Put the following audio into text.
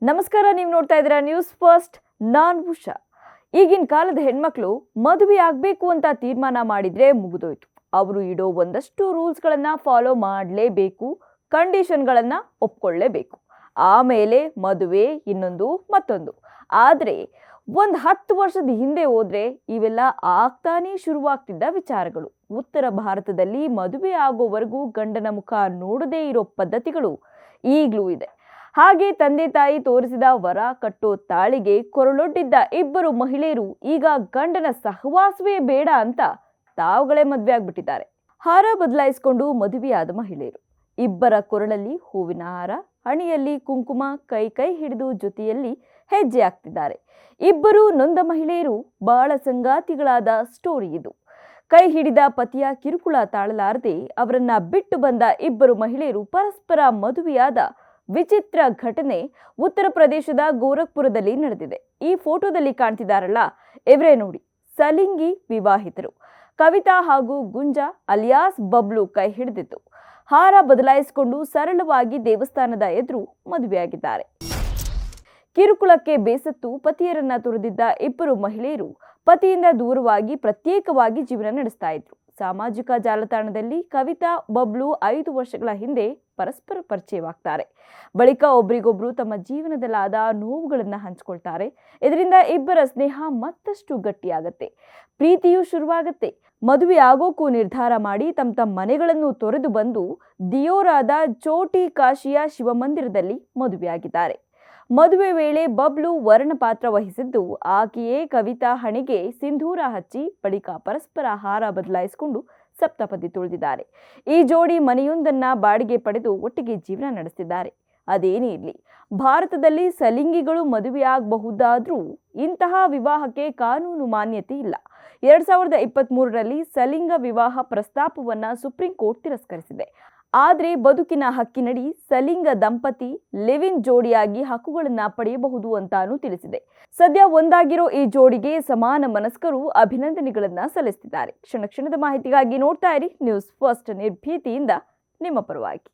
ನಮಸ್ಕಾರ, ನೀವು ನೋಡ್ತಾ ಇದ್ದೀರಾ ನ್ಯೂಸ್ ಫಸ್ಟ್. ನಾನು ಉಷಾ. ಈಗಿನ ಕಾಲದ ಹೆಣ್ಮಕ್ಳು ಮದುವೆ ಆಗಬೇಕು ಅಂತ ತೀರ್ಮಾನ ಮಾಡಿದ್ರೆ ಮುಗಿದೋಯ್ತು. ಅವರು ಇಡೋ ಒಂದಷ್ಟು ರೂಲ್ಸ್ಗಳನ್ನ ಫಾಲೋ ಮಾಡಲೇಬೇಕು, ಕಂಡೀಷನ್ಗಳನ್ನ ಒಪ್ಕೊಳ್ಳೇಬೇಕು. ಆಮೇಲೆ ಮದುವೆ ಇನ್ನೊಂದು ಮತ್ತೊಂದು. ಆದರೆ ಒಂದು 10 ವರ್ಷದ ಹಿಂದೆ ಹೋದ್ರೆ ಇವೆಲ್ಲ ಆಗ್ತಾನೇ ಶುರುವಾಗ್ತಿದ್ದ ವಿಚಾರಗಳು. ಉತ್ತರ ಭಾರತದಲ್ಲಿ ಮದುವೆ ಆಗೋವರೆಗೂ ಗಂಡನ ಮುಖ ನೋಡದೇ ಇರೋ ಪದ್ಧತಿಗಳು ಈಗಲೂ ಇದೆ. ಹಾಗೆ ತಂದೆ ತಾಯಿ ತೋರಿಸಿದ ವರ ಕಟ್ಟೋ ತಾಳಿಗೆ ಕೊರಳೊಡ್ಡಿದ್ದ ಇಬ್ಬರು ಮಹಿಳೆಯರು ಈಗ ಗಂಡನ ಸಹವಾಸವೇ ಬೇಡ ಅಂತ ತಾವುಗಳೇ ಮದುವೆ ಆಗ್ಬಿಟ್ಟಿದ್ದಾರೆ. ಹಾರ ಬದಲಾಯಿಸಿಕೊಂಡು ಮದುವೆಯಾದ ಮಹಿಳೆಯರು. ಇಬ್ಬರ ಕೊರಳಲ್ಲಿ ಹೂವಿನ ಹಾರ, ಹಣೆಯಲ್ಲಿ ಕುಂಕುಮ, ಕೈ ಹಿಡಿದು ಜೊತೆಯಲ್ಲಿ ಹೆಜ್ಜೆ ಹಾಕ್ತಿದ್ದಾರೆ. ಇಬ್ಬರು ನೊಂದ ಮಹಿಳೆಯರು ಬಾಳ ಸಂಗಾತಿಗಳಾದ ಸ್ಟೋರಿ ಇದು. ಕೈ ಹಿಡಿದ ಪತಿಯ ಕಿರುಕುಳ ತಾಳಲಾರದೆ ಅವರನ್ನ ಬಿಟ್ಟು ಬಂದ ಇಬ್ಬರು ಮಹಿಳೆಯರು ಪರಸ್ಪರ ಮದುವೆಯಾದ ವಿಚಿತ್ರ ಘಟನೆ ಉತ್ತರ ಪ್ರದೇಶದ ಗೋರಖ್ಪುರದಲ್ಲಿ ನಡೆದಿದೆ. ಈ ಫೋಟೋದಲ್ಲಿ ಕಾಣ್ತಿದ್ದಾರಲ್ಲ, ಇವರೇ ನೋಡಿ ಸಲಿಂಗಿ ವಿವಾಹಿತರು. ಕವಿತಾ ಹಾಗೂ ಗುಂಜಾ ಅಲಿಯಾಸ್ ಬಬ್ಲು ಕೈ ಹಿಡಿದಿತ್ತು. ಹಾರ ಬದಲಾಯಿಸಿಕೊಂಡು ಸರಳವಾಗಿ ದೇವಸ್ಥಾನದ ಎದುರು ಮದುವೆಯಾಗಿದ್ದಾರೆ. ಕಿರುಕುಳಕ್ಕೆ ಬೇಸತ್ತು ಪತಿಯರನ್ನ ತೊರೆದಿದ್ದ ಇಬ್ಬರು ಮಹಿಳೆಯರು ಪತಿಯಿಂದ ದೂರವಾಗಿ ಪ್ರತ್ಯೇಕವಾಗಿ ಜೀವನ ನಡೆಸ್ತಾ ಇದ್ರು. ಸಾಮಾಜಿಕ ಜಾಲತಾಣದಲ್ಲಿ ಕವಿತಾ, ಬಬ್ಲು 5 ವರ್ಷಗಳ ಹಿಂದೆ ಪರಸ್ಪರ ಪರಿಚಯವಾಗ್ತಾರೆ. ಬಳಿಕ ಒಬ್ರಿಗೊಬ್ರು ತಮ್ಮ ಜೀವನದಲ್ಲಾದ ನೋವುಗಳನ್ನ ಹಂಚ್ಕೊಳ್ತಾರೆ. ಇದರಿಂದ ಇಬ್ಬರ ಸ್ನೇಹ ಮತ್ತಷ್ಟು ಗಟ್ಟಿಯಾಗತ್ತೆ, ಪ್ರೀತಿಯೂ ಶುರುವಾಗತ್ತೆ. ಮದುವೆ ಆಗೋಕ್ಕೂ ನಿರ್ಧಾರ ಮಾಡಿ ತಮ್ಮ ಮನೆಗಳನ್ನು ತೊರೆದು ಬಂದು ದಿಯೋರಾದ ಚೋಟಿ ಕಾಶಿಯ ಶಿವಮಂದಿರದಲ್ಲಿ ಮದುವೆಯಾಗಿದ್ದಾರೆ. ಮದುವೆ ವೇಳೆ ಬಬ್ಲು ವರ್ಣಪಾತ್ರ ವಹಿಸಿದ್ದು, ಆಕೆಯೇ ಕವಿತಾ ಹಣೆಗೆ ಸಿಂಧೂರ ಹಚ್ಚಿ ಬಳಿಕ ಪರಸ್ಪರ ಹಾರ ಬದಲಾಯಿಸಿಕೊಂಡು ಸಪ್ತಪದಿ ತುಳಿದಿದ್ದಾರೆ. ಈ ಜೋಡಿ ಮನೆಯೊಂದನ್ನ ಬಾಡಿಗೆ ಪಡೆದು ಒಟ್ಟಿಗೆ ಜೀವನ ನಡೆಸಿದ್ದಾರೆ. ಅದೇನೇ ಇರಲಿ, ಭಾರತದಲ್ಲಿ ಸಲಿಂಗಿಗಳು ಮದುವೆಯಾಗಬಹುದಾದ್ರೂ ಇಂತಹ ವಿವಾಹಕ್ಕೆ ಕಾನೂನು ಮಾನ್ಯತೆ ಇಲ್ಲ. 2023ರಲ್ಲಿ ಸಲಿಂಗ ವಿವಾಹ ಪ್ರಸ್ತಾಪವನ್ನ ಸುಪ್ರೀಂ ಕೋರ್ಟ್ ತಿರಸ್ಕರಿಸಿದೆ. ಆದರೆ ಬದುಕಿನ ಹಕ್ಕಿನಡಿ ಸಲಿಂಗ ದಂಪತಿ ಲಿವ್ ಇನ್ ಜೋಡಿಯಾಗಿ ಹಕ್ಕುಗಳನ್ನ ಪಡೆಯಬಹುದು ಅಂತಾನೂ ತಿಳಿಸಿದೆ. ಸದ್ಯ ಒಂದಾಗಿರೋ ಈ ಜೋಡಿಗೆ ಸಮಾನ ಮನಸ್ಕರು ಅಭಿನಂದನೆಗಳನ್ನ ಸಲ್ಲಿಸಿದ್ದಾರೆ. ಕ್ಷಣ ಕ್ಷಣದ ಮಾಹಿತಿಗಾಗಿ ನೋಡ್ತಾ ಇರಿ ನ್ಯೂಸ್ ಫಸ್ಟ್. ನಿರ್ಭೀತಿಯಿಂದ ನಿಮ್ಮ ಪರವಾಗಿ.